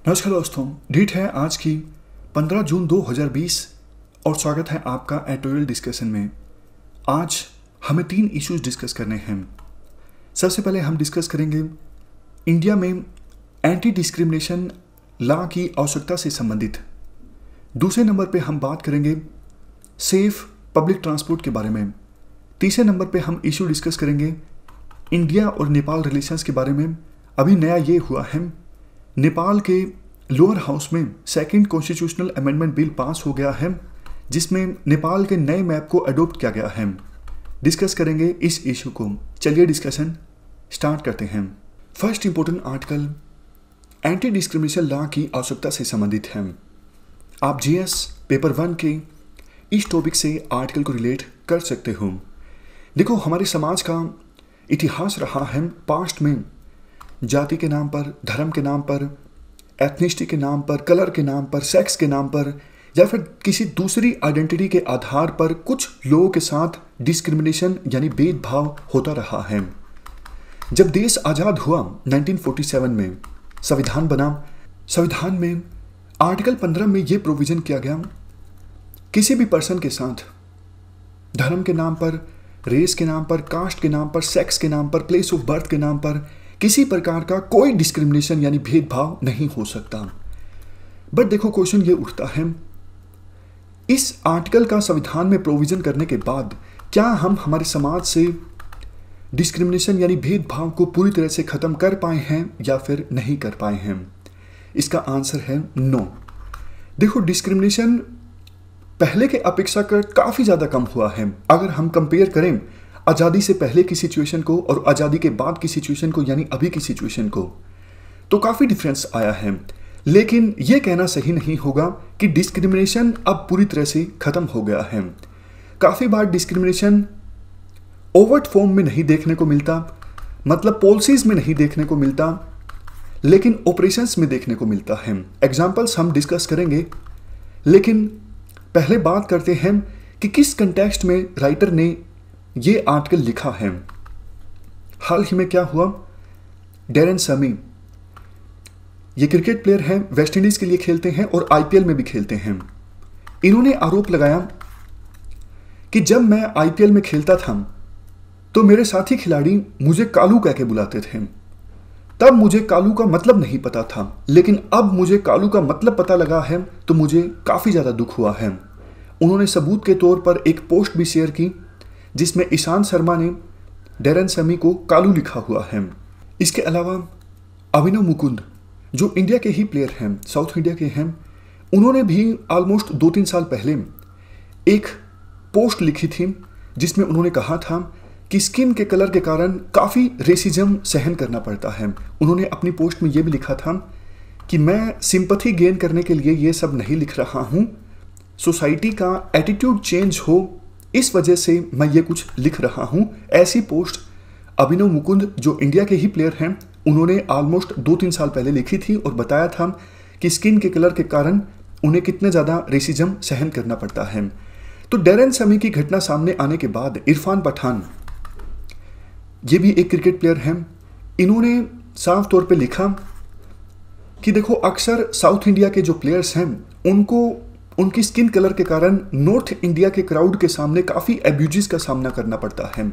नमस्कार दोस्तों, डेट है आज की 15 जून 2020 और स्वागत है आपका एडिटोरियल डिस्कशन में। आज हमें 3 इश्यूज डिस्कस करने हैं। सबसे पहले हम डिस्कस करेंगे इंडिया में एंटी डिस्क्रिमिनेशन लॉ की आवश्यकता से संबंधित। दूसरे नंबर पे हम बात करेंगे सेफ पब्लिक ट्रांसपोर्ट के बारे में। तीसरे नंबर पे हम इशू डिस्कस करेंगे इंडिया और नेपाल रिलेशंस के बारे में। अभी नया ये हुआ है, नेपाल के लोअर हाउस में second constitutional amendment bill pass हो गया है, जिसमें नेपाल के नए मैप को अडॉप्ट किया गया है। डिस्कस करेंगे इस इशू को। चलिए डिस्कशन स्टार्ट करते हैं। First important article anti discrimination law की आवश्यकता से संबंधित है। आप जीएस पेपर 1 के इस टॉपिक से आर्टिकल को रिलेट कर सकते हो। देखो, हमारे समाज का इतिहास रहा है पास्ट में जाति के नाम पर, धर्म के नाम पर, एथनिसिटी के नाम पर, कलर के नाम पर, सेक्स के नाम पर या फिर किसी दूसरी आइडेंटिटी के आधार पर कुछ लोगों के साथ डिस्क्रिमिनेशन यानी भेदभाव होता रहा है। जब देश आज़ाद हुआ 1947 में संविधान बना। संविधान में आर्टिकल 15 में यह प्रोविजन किया गया, किसी भी पर्सन के साथ धर्म के नाम पर, रेस के नाम पर, कास्ट के नाम पर, सेक्स के नाम पर, प्लेस ऑफ बर्थ के नाम पर किसी प्रकार का कोई डिस्क्रिमिनेशन यानी भेदभाव नहीं हो सकता। बट देखो, क्वेश्चन ये उठता है, इस आर्टिकल का संविधान में प्रोविजन करने के बाद क्या हम हमारे समाज से डिस्क्रिमिनेशन यानी भेदभाव को पूरी तरह से खत्म कर पाए हैं या फिर नहीं कर पाए हैं? इसका आंसर है नो। देखो, डिस्क्रिमिनेशन पहले के अपेक्षाकृत काफी ज्यादा कम हुआ है। अगर हम कंपेयर करें आज़ादी से पहले की सिचुएशन को और आज़ादी के बाद की सिचुएशन को यानी अभी की सिचुएशन को, तो काफ़ी डिफरेंस आया है। लेकिन यह कहना सही नहीं होगा कि डिस्क्रिमिनेशन अब पूरी तरह से ख़त्म हो गया है। काफ़ी बार डिस्क्रिमिनेशन ओवर्ट फॉर्म में नहीं देखने को मिलता, मतलब पॉलिसीज में नहीं देखने को मिलता, लेकिन ऑपरेशंस में देखने को मिलता है। एग्जाम्पल्स हम डिस्कस करेंगे, लेकिन पहले बात करते हैं कि किस कंटेक्स्ट में राइटर ने ये आर्टिकल लिखा है। हाल ही में क्या हुआ, डेरेन समी, ये क्रिकेट प्लेयर हैं, वेस्ट इंडीज के लिए खेलते हैं और आईपीएल में भी खेलते हैं। इन्होंने आरोप लगाया कि जब मैं आईपीएल में खेलता था तो मेरे साथी खिलाड़ी मुझे कालू कह के बुलाते थे। तब मुझे कालू का मतलब नहीं पता था, लेकिन अब मुझे कालू का मतलब पता लगा है तो मुझे काफी ज्यादा दुख हुआ है। उन्होंने सबूत के तौर पर एक पोस्ट भी शेयर की जिसमें ईशांत शर्मा ने डेरेन समी को कालू लिखा हुआ है। इसके अलावा अभिनव मुकुंद, जो इंडिया के ही प्लेयर हैं, साउथ इंडिया के हैं, उन्होंने भी ऑलमोस्ट 2-3 साल पहले एक पोस्ट लिखी थी जिसमें उन्होंने कहा था कि स्किन के कलर के कारण काफ़ी रेसिज्म सहन करना पड़ता है। उन्होंने अपनी पोस्ट में यह भी लिखा था कि मैं सिंपैथी गेन करने के लिए ये सब नहीं लिख रहा हूँ, सोसाइटी का एटीट्यूड चेंज हो इस वजह से मैं ये कुछ लिख रहा हूं। ऐसी पोस्ट अभिनव मुकुंद, जो इंडिया के ही प्लेयर हैं, उन्होंने ऑलमोस्ट 2-3 साल पहले लिखी थी और बताया था कि स्किन के कलर के कारण उन्हें कितने ज़्यादा रेसिज्म सहन करना पड़ता है। तो डेरेन समी की घटना सामने आने के बाद इरफान पठान, ये भी एक क्रिकेट प्लेयर हैं, इन्होंने साफ तौर पे लिखा कि देखो, अक्सर साउथ इंडिया के जो प्लेयर्स हैं उनको उनकी स्किन कलर के कारण नॉर्थ इंडिया के क्राउड के सामने काफ़ी एब्यूजेस का सामना करना पड़ता है।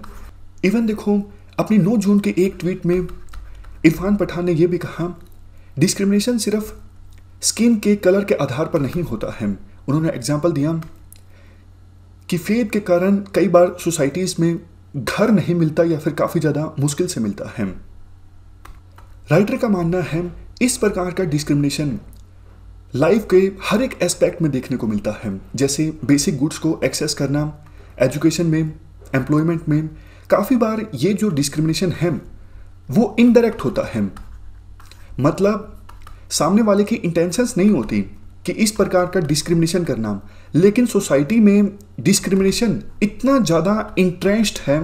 इवन देखो, अपनी 9 जून के एक ट्वीट में इरफान पठान ने यह भी कहा, डिस्क्रिमिनेशन सिर्फ स्किन के कलर के आधार पर नहीं होता है। उन्होंने एग्जाम्पल दिया कि फेथ के कारण कई बार सोसाइटीज़ में घर नहीं मिलता या फिर काफ़ी ज़्यादा मुश्किल से मिलता है। राइटर का मानना है इस प्रकार का डिस्क्रिमिनेशन लाइफ के हर एक एस्पेक्ट में देखने को मिलता है, जैसे बेसिक गुड्स को एक्सेस करना, एजुकेशन में, एम्प्लॉयमेंट में। काफ़ी बार ये जो डिस्क्रिमिनेशन है वो इनडायरेक्ट होता है, मतलब सामने वाले की इंटेंशंस नहीं होती कि इस प्रकार का डिस्क्रिमिनेशन करना, लेकिन सोसाइटी में डिस्क्रिमिनेशन इतना ज़्यादा इंट्रेंस्ड है,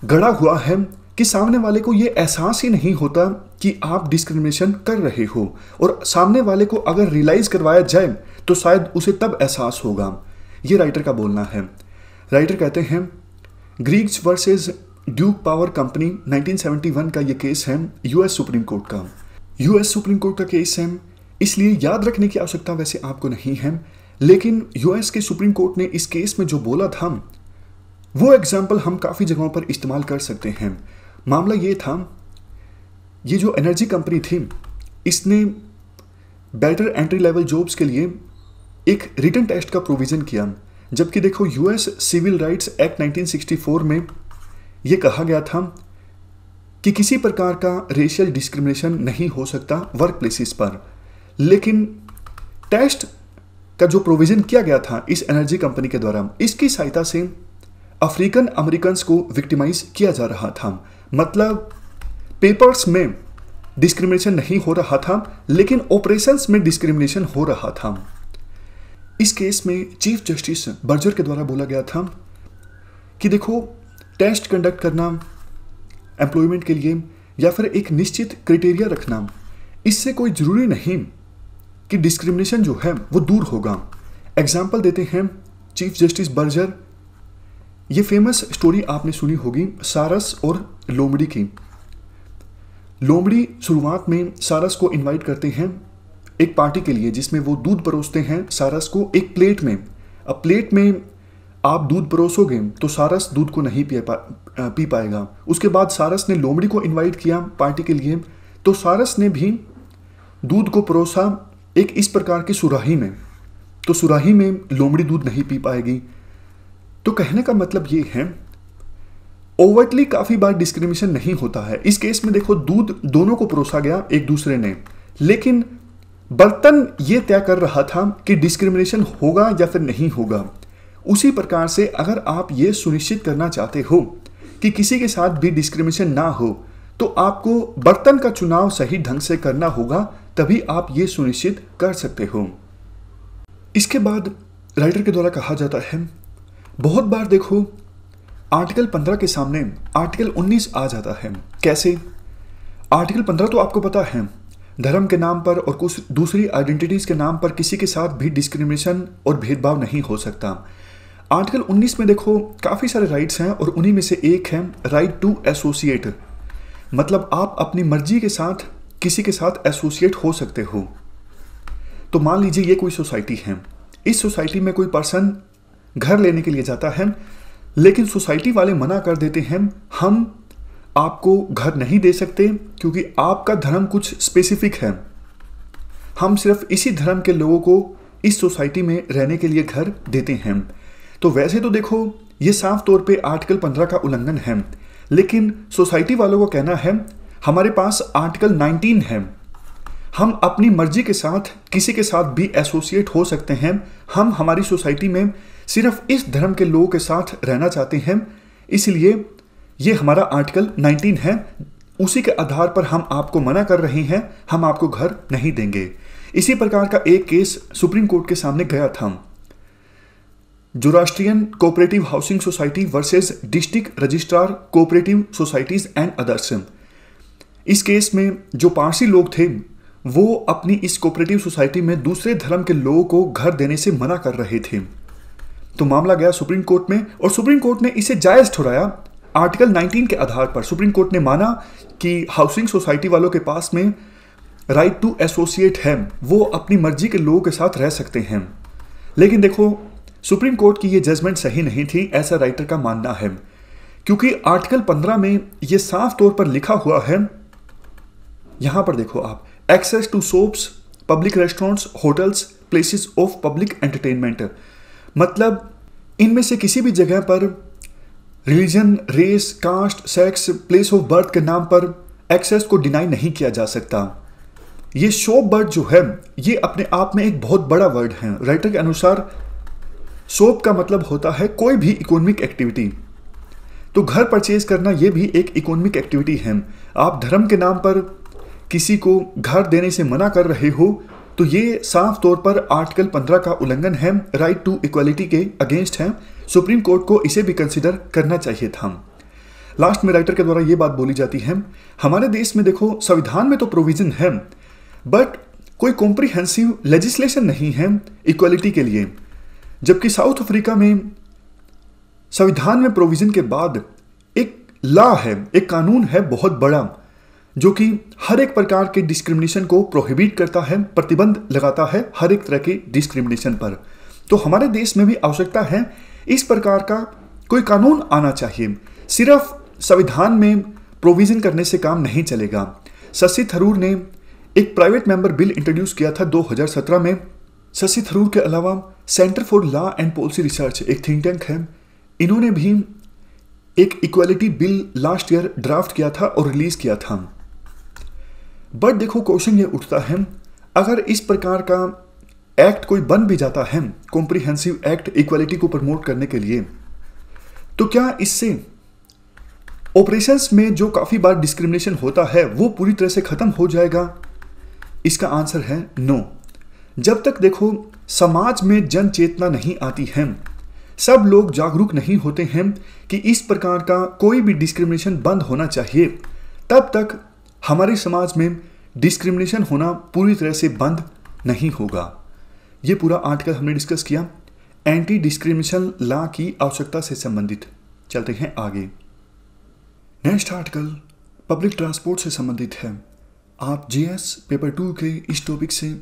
गड़ा हुआ है कि सामने वाले को ये एहसास ही नहीं होता कि आप डिस्क्रिमिनेशन कर रहे हो, और सामने वाले को अगर रियलाइज करवाया जाए तो शायद उसे तब एहसास होगा। ये राइटर का बोलना है। राइटर कहते हैं, Greeks versus Duke power company 1971 का ये केस है यूएस सुप्रीम कोर्ट का। यूएस सुप्रीम कोर्ट का केस है इसलिए याद रखने की आवश्यकता वैसे आपको नहीं है, लेकिन यूएस के सुप्रीम कोर्ट ने इस केस में जो बोला था वो एग्जाम्पल हम काफ़ी जगहों पर इस्तेमाल कर सकते हैं। मामला ये था, ये जो एनर्जी कंपनी थी इसने बेटर एंट्री लेवल जॉब्स के लिए एक रिटन टेस्ट का प्रोविज़न किया, जबकि देखो यूएस सिविल राइट्स एक्ट 1964 में ये कहा गया था कि किसी प्रकार का रेशियल डिस्क्रिमिनेशन नहीं हो सकता वर्क प्लेसेस पर। लेकिन टेस्ट का जो प्रोविज़न किया गया था इस एनर्जी कंपनी के द्वारा, इसकी सहायता से अफ्रीकन अमेरिकन्स को विक्टिमाइज किया जा रहा था। मतलब पेपर्स में डिस्क्रिमिनेशन नहीं हो रहा था, लेकिन ऑपरेशंस में डिस्क्रिमिनेशन हो रहा था। इस केस में चीफ जस्टिस बर्जर के द्वारा बोला गया था कि देखो, टेस्ट कंडक्ट करना एम्प्लॉयमेंट के लिए या फिर एक निश्चित क्राइटेरिया रखना, इससे कोई ज़रूरी नहीं कि डिस्क्रिमिनेशन जो है वो दूर होगा। एग्जाम्पल देते हैं चीफ जस्टिस बर्जर। ये फेमस स्टोरी आपने सुनी होगी सारस और लोमड़ी की। लोमड़ी शुरुआत में सारस को इनवाइट करते हैं एक पार्टी के लिए, जिसमें वो दूध परोसते हैं सारस को एक प्लेट में। अब प्लेट में आप दूध परोसोगे तो सारस दूध को नहीं पी पाएगा। उसके बाद सारस ने लोमड़ी को इनवाइट किया पार्टी के लिए, तो सारस ने भी दूध को परोसा एक इस प्रकार की सुराही में, तो सुराही में लोमड़ी दूध नहीं पी पाएगी। तो कहने का मतलब ये है, ओवरटली काफ़ी बार डिस्क्रिमिनेशन नहीं होता है। इस केस में देखो, दूध दोनों को परोसा गया एक दूसरे ने, लेकिन बर्तन ये तय कर रहा था कि डिस्क्रिमिनेशन होगा या फिर नहीं होगा। उसी प्रकार से अगर आप ये सुनिश्चित करना चाहते हो कि किसी के साथ भी डिस्क्रिमिनेशन ना हो, तो आपको बर्तन का चुनाव सही ढंग से करना होगा, तभी आप ये सुनिश्चित कर सकते हो। इसके बाद राइटर के द्वारा कहा जाता है, बहुत बार देखो आर्टिकल 15 के सामने आर्टिकल 19 आ जाता है। कैसे? आर्टिकल 15 तो आपको पता है, धर्म के नाम पर और कुछ दूसरी आइडेंटिटीज़ के नाम पर किसी के साथ भी डिस्क्रिमिनेशन और भेदभाव नहीं हो सकता। आर्टिकल 19 में देखो काफ़ी सारे राइट्स हैं और उन्हीं में से एक है राइट टू एसोसिएट। मतलब आप अपनी मर्जी के साथ किसी के साथ एसोसिएट हो सकते हो। तो मान लीजिए ये कोई सोसाइटी है, इस सोसाइटी में कोई पर्सन घर लेने के लिए जाता है, लेकिन सोसाइटी वाले मना कर देते हैं, हम आपको घर नहीं दे सकते क्योंकि आपका धर्म कुछ स्पेसिफिक है, हम सिर्फ इसी धर्म के लोगों को इस सोसाइटी में रहने के लिए घर देते हैं। तो वैसे तो देखो ये साफ तौर पे आर्टिकल 15 का उल्लंघन है, लेकिन सोसाइटी वालों को कहना है हमारे पास आर्टिकल 19 है, हम अपनी मर्जी के साथ किसी के साथ भी एसोसिएट हो सकते हैं, हम हमारी सोसाइटी में सिर्फ इस धर्म के लोगों के साथ रहना चाहते हैं, इसलिए ये हमारा आर्टिकल 19 है, उसी के आधार पर हम आपको मना कर रहे हैं, हम आपको घर नहीं देंगे। इसी प्रकार का एक केस सुप्रीम कोर्ट के सामने गया था, Zoroastrian cooperative housing society versus district registrar cooperative societies and others. इस केस में जो पारसी लोग थे वो अपनी इस कोऑपरेटिव सोसाइटी में दूसरे धर्म के लोगों को घर देने से मना कर रहे थे। तो मामला गया सुप्रीम कोर्ट में और सुप्रीम कोर्ट ने इसे जायज़ ठहराया। आर्टिकल 19 के आधार पर सुप्रीम कोर्ट ने माना कि हाउसिंग सोसाइटी वालों के पास में राइट टू एसोसिएट है, वो अपनी मर्जी के लोगों के साथ रह सकते हैं। लेकिन देखो सुप्रीम कोर्ट की ये जजमेंट सही नहीं थी, ऐसा राइटर का मानना है, क्योंकि आर्टिकल 15 में ये साफ तौर पर लिखा हुआ है, यहां पर देखो आप, access to shops, public restaurants, hotels, places of public entertainment. मतलब इनमें से किसी भी जगह पर religion, race, caste, sex, place of birth के नाम पर एक्सेस को डिनाई नहीं किया जा सकता। ये शॉप वर्ड जो है ये अपने आप में एक बहुत बड़ा वर्ड है। राइटर के अनुसार शॉप का मतलब होता है कोई भी इकोनॉमिक एक्टिविटी, तो घर परचेज करना ये भी एक इकोनॉमिक एक्टिविटी है। आप धर्म के नाम पर किसी को घर देने से मना कर रहे हो तो ये साफ तौर पर आर्टिकल 15 का उल्लंघन है, राइट टू इक्वालिटी के अगेंस्ट है। सुप्रीम कोर्ट को इसे भी कंसिडर करना चाहिए था। लास्ट में राइटर के द्वारा ये बात बोली जाती है, हमारे देश में देखो संविधान में तो प्रोविजन है बट कोई कॉम्प्रिहेंसिव लेजिस्लेशन नहीं है इक्वालिटी के लिए, जबकि साउथ अफ्रीका में संविधान में प्रोविजन के बाद एक लॉ है, एक कानून है बहुत बड़ा, जो कि हर एक प्रकार के डिस्क्रिमिनेशन को प्रोहिबिट करता है, प्रतिबंध लगाता है हर एक तरह के डिस्क्रिमिनेशन पर। तो हमारे देश में भी आवश्यकता है इस प्रकार का कोई कानून आना चाहिए। सिर्फ संविधान में प्रोविजन करने से काम नहीं चलेगा। शशि थरूर ने एक प्राइवेट मेंबर बिल इंट्रोड्यूस किया था 2017 में। शशि थरूर के अलावा centre for law and policy research एक थिंक टैंक है, इन्होंने भी एक equality bill last year draft किया था और रिलीज किया था। बट देखो क्वेश्चन ये उठता है, अगर इस प्रकार का एक्ट कोई बन भी जाता है, कॉम्प्रिहेंसिव एक्ट इक्वालिटी को प्रमोट करने के लिए, तो क्या इससे ऑपरेशंस में जो काफी बार डिस्क्रिमिनेशन होता है वो पूरी तरह से खत्म हो जाएगा? इसका आंसर है नो। जब तक देखो समाज में जन चेतना नहीं आती है, सब लोग जागरूक नहीं होते हैं कि इस प्रकार का कोई भी डिस्क्रिमिनेशन बंद होना चाहिए, तब तक हमारे समाज में डिस्क्रिमिनेशन होना पूरी तरह से बंद नहीं होगा। ये पूरा आर्टिकल हमने डिस्कस किया एंटी डिस्क्रिमिनेशन लॉ की आवश्यकता से संबंधित। चलते हैं आगे। नेक्स्ट आर्टिकल पब्लिक ट्रांसपोर्ट से संबंधित है। आप जीएस पेपर 2 के इस टॉपिक से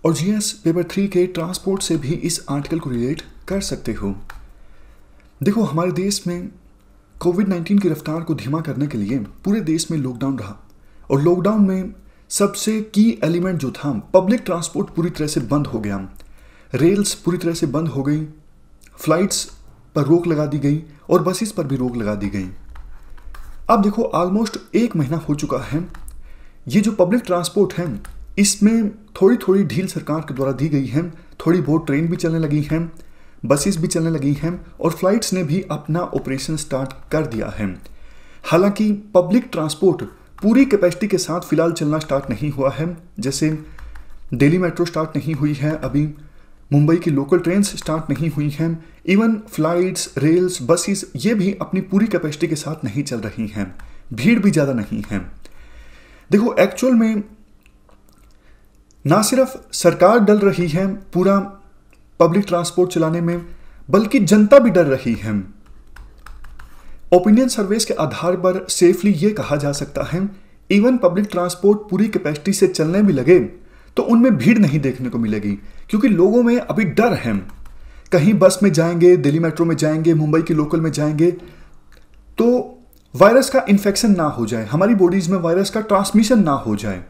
और जीएस पेपर 3 के ट्रांसपोर्ट से भी इस आर्टिकल को रिलेट कर सकते हो। देखो हमारे देश में कोविड-19 की रफ्तार को धीमा करने के लिए पूरे देश में लॉकडाउन रहा, और लॉकडाउन में सबसे की एलिमेंट जो था, पब्लिक ट्रांसपोर्ट पूरी तरह से बंद हो गया। रेल्स पूरी तरह से बंद हो गई, फ्लाइट्स पर रोक लगा दी गई और बसेस पर भी रोक लगा दी गई। अब देखो ऑलमोस्ट 1 महीना हो चुका है। ये जो पब्लिक ट्रांसपोर्ट है इसमें थोड़ी थोड़ी ढील सरकार के द्वारा दी गई है। थोड़ी बहुत ट्रेन भी चलने लगी हैं, बसेस भी चलने लगी हैं और फ्लाइट्स ने भी अपना ऑपरेशन स्टार्ट कर दिया है। हालांकि पब्लिक ट्रांसपोर्ट पूरी कैपेसिटी के साथ फिलहाल चलना स्टार्ट नहीं हुआ है। जैसे दिल्ली मेट्रो स्टार्ट नहीं हुई है अभी, मुंबई की लोकल ट्रेन्स स्टार्ट नहीं हुई हैं, इवन फ्लाइट्स, रेल्स, बसेस ये भी अपनी पूरी कैपेसिटी के साथ नहीं चल रही हैं। भीड़ भी ज़्यादा नहीं है। देखो एक्चुअल में ना सिर्फ सरकार डर रही है पूरा पब्लिक ट्रांसपोर्ट चलाने में, बल्कि जनता भी डर रही है। ओपिनियन सर्वेस के आधार पर सेफली ये कहा जा सकता है, इवन पब्लिक ट्रांसपोर्ट पूरी कैपेसिटी से चलने भी लगे तो उनमें भीड़ नहीं देखने को मिलेगी, क्योंकि लोगों में अभी डर है। कहीं बस में जाएंगे, दिल्ली मेट्रो में जाएंगे, मुंबई की लोकल में जाएंगे तो वायरस का इन्फेक्शन ना हो जाए, हमारी बॉडीज में वायरस का ट्रांसमिशन ना हो जाए।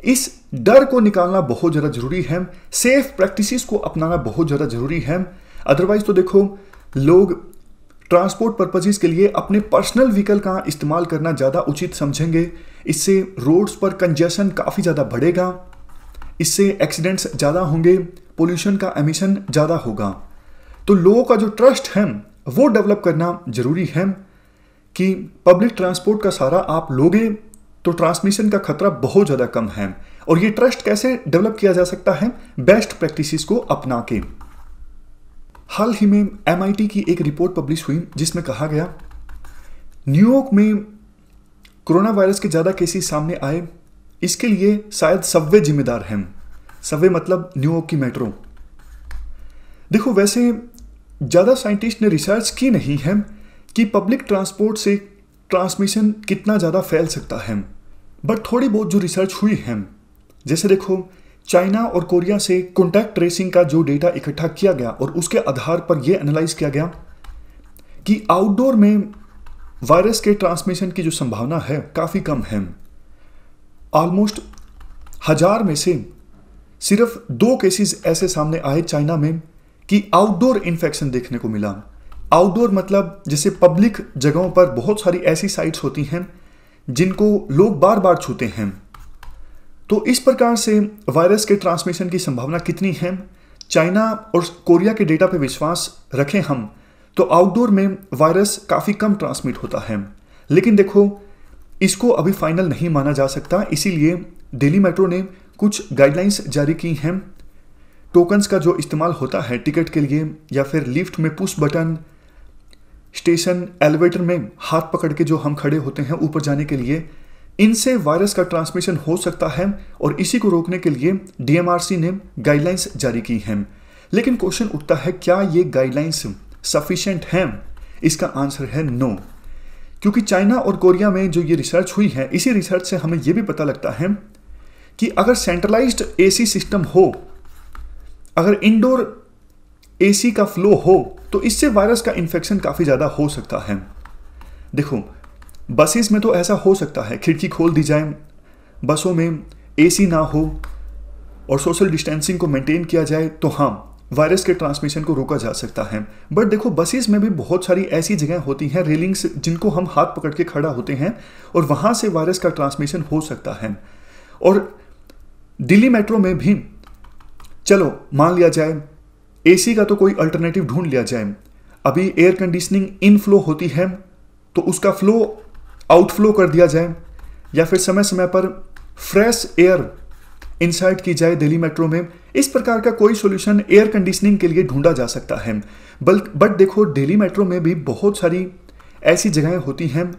इस डर को निकालना बहुत ज़्यादा जरूरी है। सेफ प्रैक्टिसेस को अपनाना बहुत ज़्यादा जरूरी है। अदरवाइज तो देखो लोग ट्रांसपोर्ट पर्पजेस के लिए अपने पर्सनल व्हीकल का इस्तेमाल करना ज़्यादा उचित समझेंगे। इससे रोड्स पर कंजेशन काफ़ी ज़्यादा बढ़ेगा, इससे एक्सीडेंट्स ज़्यादा होंगे, पोल्यूशन का एमिशन ज़्यादा होगा। तो लोगों का जो ट्रस्ट है वो डेवलप करना जरूरी है कि पब्लिक ट्रांसपोर्ट का सहारा आप लोगे तो ट्रांसमिशन का खतरा बहुत ज़्यादा कम है। और ये ट्रस्ट कैसे डेवलप किया जा सकता है? बेस्ट प्रैक्टिसेस को अपना के। हाल ही में MIT की एक रिपोर्ट पब्लिश हुई जिसमें कहा गया न्यूयॉर्क में कोरोना वायरस के ज़्यादा केसेस सामने आए, इसके लिए शायद सबवे जिम्मेदार है। सबवे मतलब न्यूयॉर्क की मेट्रो। देखो वैसे ज़्यादा साइंटिस्ट ने रिसर्च की नहीं है कि पब्लिक ट्रांसपोर्ट से ट्रांसमिशन कितना ज़्यादा फैल सकता है, बट थोड़ी बहुत जो रिसर्च हुई है, जैसे देखो चाइना और कोरिया से कॉन्टैक्ट ट्रेसिंग का जो डेटा इकट्ठा किया गया और उसके आधार पर यह एनालाइज किया गया कि आउटडोर में वायरस के ट्रांसमिशन की जो संभावना है काफ़ी कम है। ऑलमोस्ट 1000 में से सिर्फ 2 केसेस ऐसे सामने आए चाइना में कि आउटडोर इन्फेक्शन देखने को मिला। आउटडोर मतलब जैसे पब्लिक जगहों पर बहुत सारी ऐसी साइट्स होती हैं जिनको लोग बार बार छूते हैं। तो इस प्रकार से वायरस के ट्रांसमिशन की संभावना कितनी है? चाइना और कोरिया के डेटा पे विश्वास रखें हम तो आउटडोर में वायरस काफ़ी कम ट्रांसमिट होता है। लेकिन देखो इसको अभी फाइनल नहीं माना जा सकता, इसीलिए दिल्ली मेट्रो ने कुछ गाइडलाइंस जारी की हैं। टोकन्स का जो इस्तेमाल होता है टिकट के लिए, या फिर लिफ्ट में पुश बटन, स्टेशन एलिवेटर में हाथ पकड़ के जो हम खड़े होते हैं ऊपर जाने के लिए, इनसे वायरस का ट्रांसमिशन हो सकता है और इसी को रोकने के लिए DMRC ने गाइडलाइंस जारी की हैं। लेकिन क्वेश्चन उठता है क्या ये गाइडलाइंस सफिशिएंट हैं? इसका आंसर है नो, क्योंकि चाइना और कोरिया में जो ये रिसर्च हुई है, इसी रिसर्च से हमें ये भी पता लगता है कि अगर सेंट्रलाइज्ड एसी सिस्टम हो, अगर इंडोर एसी का फ्लो हो, तो इससे वायरस का इन्फेक्शन काफ़ी ज़्यादा हो सकता है। देखो, बसेस में तो ऐसा हो सकता है, खिड़की खोल दी जाए, बसों में एसी ना हो और सोशल डिस्टेंसिंग को मेंटेन किया जाए, तो हाँ, वायरस के ट्रांसमिशन को रोका जा सकता है। बट देखो, बसेस में भी बहुत सारी ऐसी जगह होती हैं, रेलिंग्स, जिनको हम हाथ पकड़ के खड़ा होते हैं और वहाँ से वायरस का ट्रांसमिशन हो सकता है। और दिल्ली मेट्रो में भी चलो मान लिया जाए एसी का तो कोई अल्टरनेटिव ढूंढ लिया जाए, अभी एयर कंडीशनिंग इनफ्लो होती है तो उसका फ्लो आउटफ्लो कर दिया जाए, या फिर समय समय पर फ्रेश एयर इंसाइड की जाए दिल्ली मेट्रो में। इस प्रकार का कोई सॉल्यूशन एयर कंडीशनिंग के लिए ढूंढा जा सकता है। बट देखो, दिल्ली मेट्रो में भी बहुत सारी ऐसी जगहें होती हैं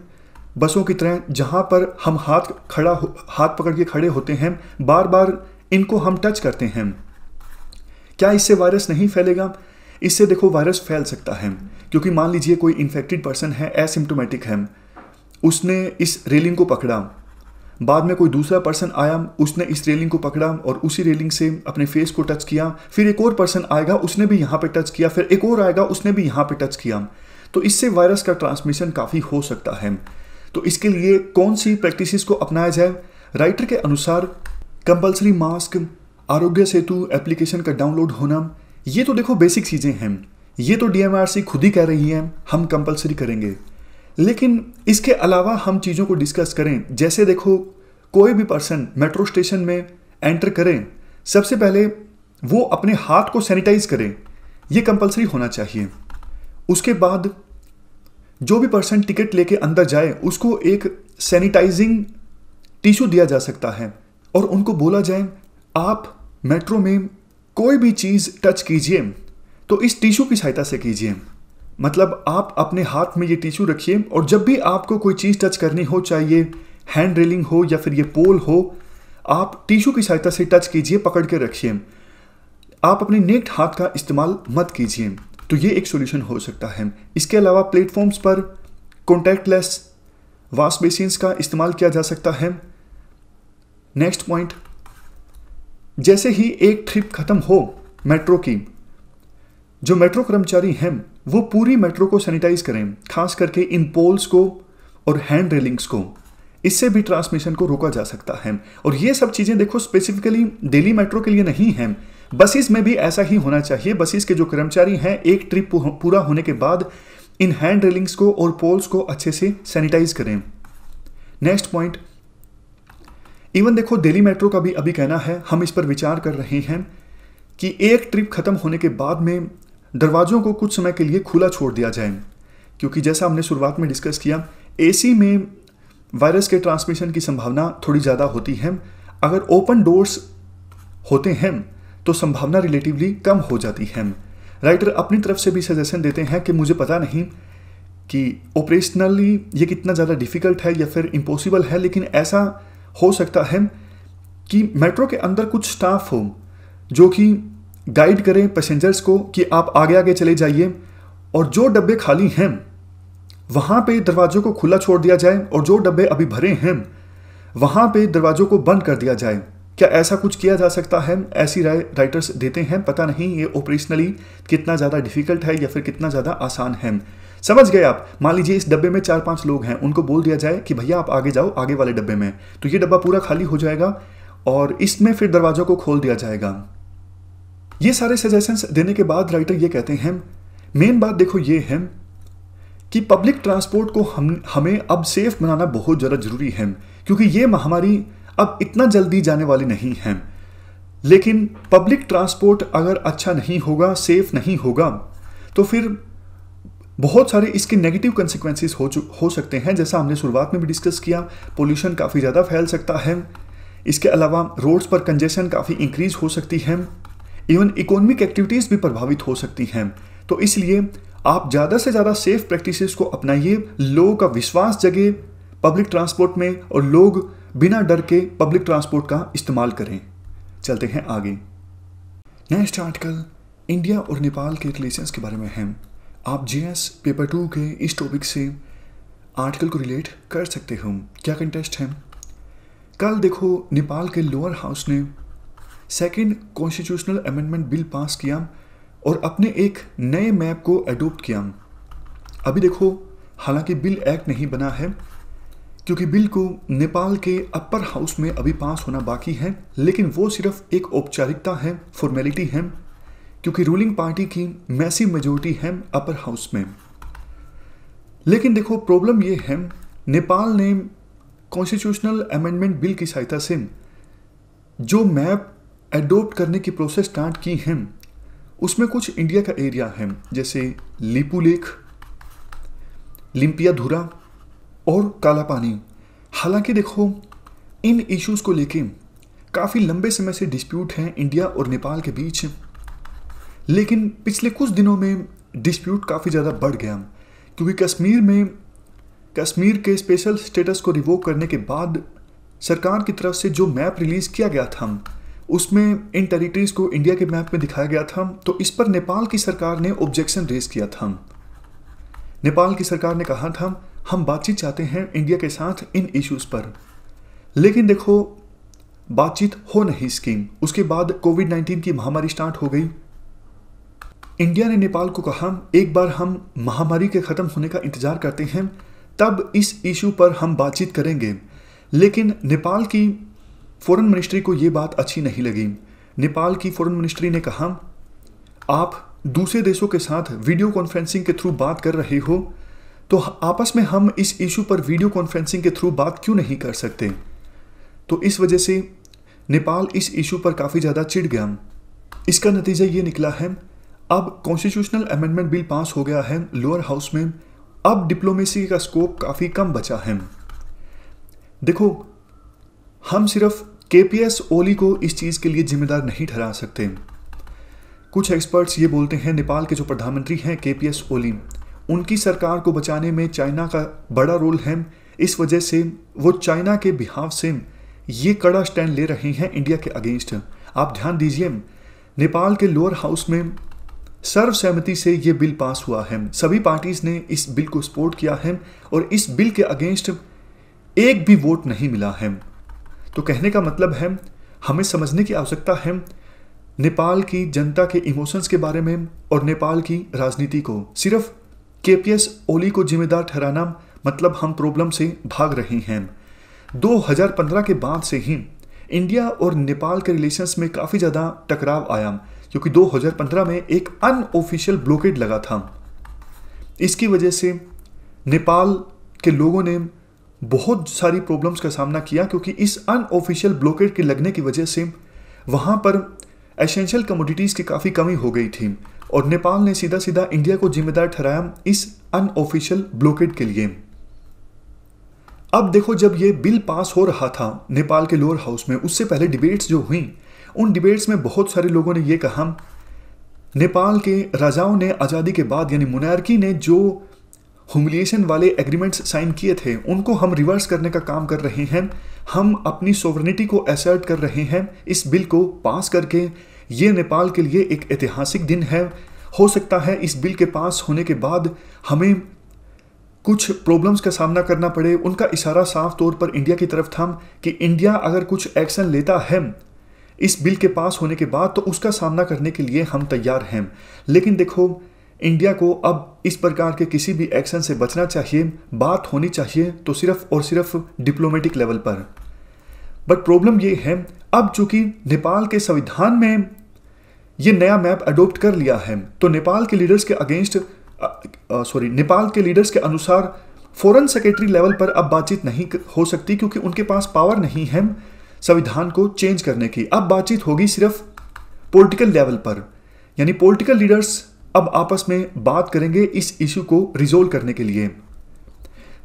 बसों की तरह, जहां पर हम हाथ पकड़ के खड़े होते हैं, बार बार इनको हम टच करते हैं। क्या इससे वायरस नहीं फैलेगा? इससे देखो वायरस फैल सकता है, क्योंकि मान लीजिए कोई इन्फेक्टेड पर्सन है, एसिम्प्टोमेटिक है, उसने इस रेलिंग को पकड़ा, बाद में कोई दूसरा पर्सन आया, उसने इस रेलिंग को पकड़ा और उसी रेलिंग से अपने फेस को टच किया, फिर एक और पर्सन आएगा, उसने भी यहाँ पे टच किया, फिर एक और आएगा, उसने भी यहाँ पे टच किया, तो इससे वायरस का ट्रांसमिशन काफ़ी हो सकता है। तो इसके लिए कौन सी प्रैक्टिसेस को अपनाया जाए? राइटर के अनुसार compulsory mask, Aarogya Setu application का डाउनलोड होना, ये तो देखो बेसिक चीज़ें हैं, ये तो DMRC खुद ही कह रही है हम कंपल्सरी करेंगे। लेकिन इसके अलावा हम चीज़ों को डिस्कस करें, जैसे देखो, कोई भी पर्सन मेट्रो स्टेशन में एंटर करें, सबसे पहले वो अपने हाथ को सैनिटाइज करें, ये कंपल्सरी होना चाहिए। उसके बाद जो भी पर्सन टिकट लेके अंदर जाए, उसको एक सैनिटाइजिंग टिश्यू दिया जा सकता है और उनको बोला जाए आप मेट्रो में कोई भी चीज़ टच कीजिए तो इस टिश्यू की सहायता से कीजिए। मतलब आप अपने हाथ में ये टिश्यू रखिए और जब भी आपको कोई चीज़ टच करनी हो, चाहे ये हैंड रेलिंग हो या फिर ये पोल हो, आप टिश्यू की सहायता से टच कीजिए, पकड़ के रखिए। आप अपने नेक्ड हाथ का इस्तेमाल मत कीजिए। तो ये एक सॉल्यूशन हो सकता है। इसके अलावा प्लेटफॉर्म्स पर कॉन्टैक्टलेस वॉश बेसिन्स का इस्तेमाल किया जा सकता है। नेक्स्ट पॉइंट, जैसे ही एक ट्रिप खत्म हो मेट्रो की, जो मेट्रो कर्मचारी हैं वो पूरी मेट्रो को सैनिटाइज करें, खास करके इन पोल्स को और हैंड रेलिंग्स को। इससे भी ट्रांसमिशन को रोका जा सकता है। और ये सब चीज़ें देखो स्पेसिफिकली दिल्ली मेट्रो के लिए नहीं हैं, बसेस में भी ऐसा ही होना चाहिए। बसेस के जो कर्मचारी हैं एक ट्रिप पूरा होने के बाद इन हैंड रेलिंग्स को और पोल्स को अच्छे से सैनिटाइज करें। नेक्स्ट पॉइंट, इवन देखो दिल्ली मेट्रो का भी अभी कहना है, हम इस पर विचार कर रहे हैं कि एक ट्रिप खत्म होने के बाद में दरवाज़ों को कुछ समय के लिए खुला छोड़ दिया जाए, क्योंकि जैसा हमने शुरुआत में डिस्कस किया, एसी में वायरस के ट्रांसमिशन की संभावना थोड़ी ज़्यादा होती है। अगर ओपन डोर्स होते हैं तो संभावना रिलेटिवली कम हो जाती है। राइटर अपनी तरफ से भी सजेशन देते हैं कि मुझे पता नहीं कि ऑपरेशनली ये कितना ज़्यादा डिफ़िकल्ट है या फिर इम्पॉसिबल है, लेकिन ऐसा हो सकता है कि मेट्रो के अंदर कुछ स्टाफ हो जो कि गाइड करें पैसेंजर्स को कि आप आगे आगे चले जाइए, और जो डब्बे खाली हैं वहाँ पे दरवाज़ों को खुला छोड़ दिया जाए और जो डब्बे अभी भरे हैं वहाँ पे दरवाज़ों को बंद कर दिया जाए। क्या ऐसा कुछ किया जा सकता है? ऐसी राय राइटर्स देते हैं। पता नहीं ये ऑपरेशनली कितना ज़्यादा डिफ़िकल्ट है या फिर कितना ज़्यादा आसान है। समझ गए आप? मान लीजिए इस डब्बे में 4-5 लोग हैं, उनको बोल दिया जाए कि भैया आप आगे जाओ आगे वाले डब्बे में, तो ये डब्बा पूरा खाली हो जाएगा और इसमें फिर दरवाज़ों को खोल दिया जाएगा। ये सारे सजेशंस देने के बाद राइटर ये कहते हैं, मेन बात देखो ये है कि पब्लिक ट्रांसपोर्ट को हमें अब सेफ बनाना बहुत ज़्यादा ज़रूरी है, क्योंकि ये महामारी अब इतना जल्दी जाने वाली नहीं है। लेकिन पब्लिक ट्रांसपोर्ट अगर अच्छा नहीं होगा, सेफ नहीं होगा, तो फिर बहुत सारे इसके नेगेटिव कंसिक्वेंसेस हो सकते हैं। जैसा हमने शुरुआत में भी डिस्कस किया, पोल्यूशन काफ़ी ज़्यादा फैल सकता है। इसके अलावा रोड्स पर कंजेशन काफ़ी इंक्रीज हो सकती है। इवन इकोनॉमिक एक्टिविटीज़ भी प्रभावित हो सकती हैं। तो इसलिए आप ज़्यादा से ज़्यादा सेफ प्रैक्टिसेस को अपनाइए, लोगों का विश्वास जगे पब्लिक ट्रांसपोर्ट में और लोग बिना डर के पब्लिक ट्रांसपोर्ट का इस्तेमाल करें। चलते हैं आगे। नेक्स्ट आर्टिकल इंडिया और नेपाल के रिलेशंस के बारे में है। आप जीएस पेपर 2 के इस टॉपिक से आर्टिकल को रिलेट कर सकते हो। क्या कंटेस्ट है? कल देखो नेपाल के लोअर हाउस ने second constitutional amendment bill pass किया और अपने एक नए मैप को अडोप्ट किया। अभी देखो हालांकि बिल एक्ट नहीं बना है क्योंकि बिल को नेपाल के अपर हाउस में अभी पास होना बाकी है, लेकिन वो सिर्फ एक औपचारिकता है, फॉर्मेलिटी है, क्योंकि रूलिंग पार्टी की मैसिव मेजोरिटी है अपर हाउस में। लेकिन देखो प्रॉब्लम ये है, नेपाल ने कॉन्स्टिट्यूशनल अमेंडमेंट बिल की सहायता से जो मैप एडोप्ट करने की प्रोसेस स्टार्ट की है उसमें कुछ इंडिया का एरिया है, जैसे लिपू लेक, लिम्पियाधुरा और काला पानी। हालांकि देखो इन इश्यूज को लेके काफ़ी लंबे समय से डिस्प्यूट है इंडिया और नेपाल के बीच, लेकिन पिछले कुछ दिनों में डिस्प्यूट काफ़ी ज़्यादा बढ़ गया क्योंकि कश्मीर के स्पेशल स्टेटस को रिवोक करने के बाद सरकार की तरफ से जो मैप रिलीज़ किया गया था उसमें इन टेरिटरीज को इंडिया के मैप में दिखाया गया था, तो इस पर नेपाल की सरकार ने ऑब्जेक्शन रेज किया था। नेपाल की सरकार ने कहा था हम बातचीत चाहते हैं इंडिया के साथ इन इश्यूज पर, लेकिन देखो बातचीत हो नहीं सकी। उसके बाद कोविड-19 की महामारी स्टार्ट हो गई। इंडिया ने नेपाल को कहा एक बार हम महामारी के ख़त्म होने का इंतज़ार करते हैं, तब इस इशू पर हम बातचीत करेंगे। लेकिन नेपाल की फॉरेन मिनिस्ट्री को ये बात अच्छी नहीं लगी। नेपाल की फॉरेन मिनिस्ट्री ने कहा आप दूसरे देशों के साथ वीडियो कॉन्फ्रेंसिंग के थ्रू बात कर रहे हो, तो आपस में हम इस इशू पर वीडियो कॉन्फ्रेंसिंग के थ्रू बात क्यों नहीं कर सकते। तो इस वजह से नेपाल इस इशू पर काफ़ी ज़्यादा चिढ़ गया। इसका नतीजा ये निकला है, अब कॉन्स्टिट्यूशनल अमेंडमेंट बिल पास हो गया है लोअर हाउस में, अब डिप्लोमेसी का स्कोप काफ़ी कम बचा है। देखो हम सिर्फ केपीएस ओली को इस चीज़ के लिए जिम्मेदार नहीं ठहरा सकते। कुछ एक्सपर्ट्स ये बोलते हैं नेपाल के जो प्रधानमंत्री हैं केपीएस ओली, उनकी सरकार को बचाने में चाइना का बड़ा रोल है। इस वजह से वो चाइना के बिहाफ से ये कड़ा स्टैंड ले रहे हैं इंडिया के अगेंस्ट। आप ध्यान दीजिए नेपाल के लोअर हाउस में सर्वसहमति से ये बिल पास हुआ है, सभी पार्टीज ने इस बिल को सपोर्ट किया है और इस बिल के अगेंस्ट एक भी वोट नहीं मिला है। तो कहने का मतलब है हमें समझने की आवश्यकता है नेपाल की जनता के इमोशंस के बारे में और नेपाल की राजनीति को। सिर्फ केपीएस ओली को जिम्मेदार ठहराना मतलब हम प्रॉब्लम से भाग रहे हैं। 2015 के बाद से ही इंडिया और नेपाल के रिलेशंस में काफ़ी ज़्यादा टकराव आया, क्योंकि 2015 में एक अनऑफिशियल ब्लॉकेड लगा था। इसकी वजह से नेपाल के लोगों ने बहुत सारी प्रॉब्लम्स का सामना किया, क्योंकि इस अनऑफिशियल ब्लॉकेड के लगने की वजह से वहाँ पर एसेंशियल कमोडिटीज़ की काफ़ी कमी हो गई थी और नेपाल ने सीधा सीधा इंडिया को जिम्मेदार ठहराया इस अनऑफिशियल ब्लॉकेड के लिए। अब देखो जब ये बिल पास हो रहा था नेपाल के लोअर हाउस में, उससे पहले डिबेट्स जो हुई, उन डिबेट्स में बहुत सारे लोगों ने ये कहा नेपाल के राजाओं ने आज़ादी के बाद यानी मोनार्की ने जो ह्यूमिलिएशन वाले एग्रीमेंट्स साइन किए थे उनको हम रिवर्स करने का काम कर रहे हैं, हम अपनी सोवरेनिटी को असर्ट कर रहे हैं इस बिल को पास करके। ये नेपाल के लिए एक ऐतिहासिक दिन है। हो सकता है इस बिल के पास होने के बाद हमें कुछ प्रॉब्लम्स का सामना करना पड़े। उनका इशारा साफ तौर पर इंडिया की तरफ था कि इंडिया अगर कुछ एक्शन लेता है इस बिल के पास होने के बाद तो उसका सामना करने के लिए हम तैयार हैं। लेकिन देखो इंडिया को अब इस प्रकार के किसी भी एक्शन से बचना चाहिए, बात होनी चाहिए तो सिर्फ और सिर्फ डिप्लोमेटिक लेवल पर। बट प्रॉब्लम ये है अब चूंकि नेपाल के संविधान में ये नया मैप अडोप्ट कर लिया है तो नेपाल के लीडर्स के अगेंस्ट नेपाल के लीडर्स के अनुसार फॉरेन सेक्रेटरी लेवल पर अब बातचीत नहीं हो सकती, क्योंकि उनके पास पावर नहीं है संविधान को चेंज करने की। अब बातचीत होगी सिर्फ पॉलिटिकल लेवल पर, यानी पॉलिटिकल लीडर्स अब आपस में बात करेंगे इस इशू को रिजोल्व करने के लिए।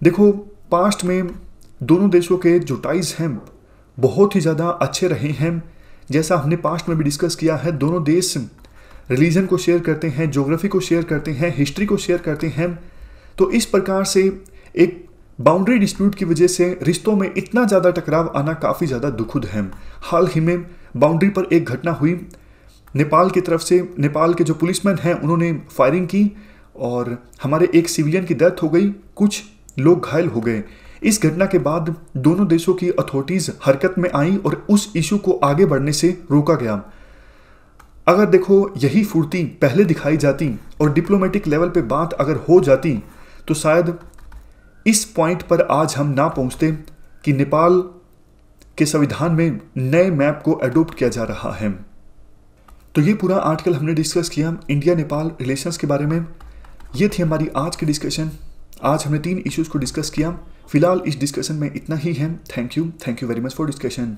देखो पास्ट में दोनों देशों के जो टाइज हैं बहुत ही ज़्यादा अच्छे रहे हैं। जैसा हमने पास्ट में भी डिस्कस किया है, दोनों देश रिलीजन को शेयर करते हैं, ज्योग्राफी को शेयर करते हैं, हिस्ट्री को शेयर करते हैं। तो इस प्रकार से एक बाउंड्री डिस्प्यूट की वजह से रिश्तों में इतना ज़्यादा टकराव आना काफ़ी ज़्यादा दुखद है। हाल ही में बाउंड्री पर एक घटना हुई, नेपाल की तरफ से नेपाल के जो पुलिसमैन हैं उन्होंने फायरिंग की और हमारे एक सिविलियन की डेथ हो गई। कुछ लोग घायल हो गए। इस घटना के बाद दोनों देशों की अथॉरिटीज हरकत में आई और उस इशू को आगे बढ़ने से रोका गया। अगर देखो यही फुर्ती पहले दिखाई जाती और डिप्लोमेटिक लेवल पे बात अगर हो जाती तो शायद इस पॉइंट पर आज हम ना पहुंचते कि नेपाल के संविधान में नए मैप को अडॉप्ट किया जा रहा है। तो ये पूरा आर्टिकल हमने डिस्कस किया इंडिया नेपाल रिलेशंस के बारे में। ये थी हमारी आज की डिस्कशन। आज हमने 3 इश्यूज को डिस्कस किया। फिलहाल इस डिस्कशन में इतना ही है। Thank you very much for discussion.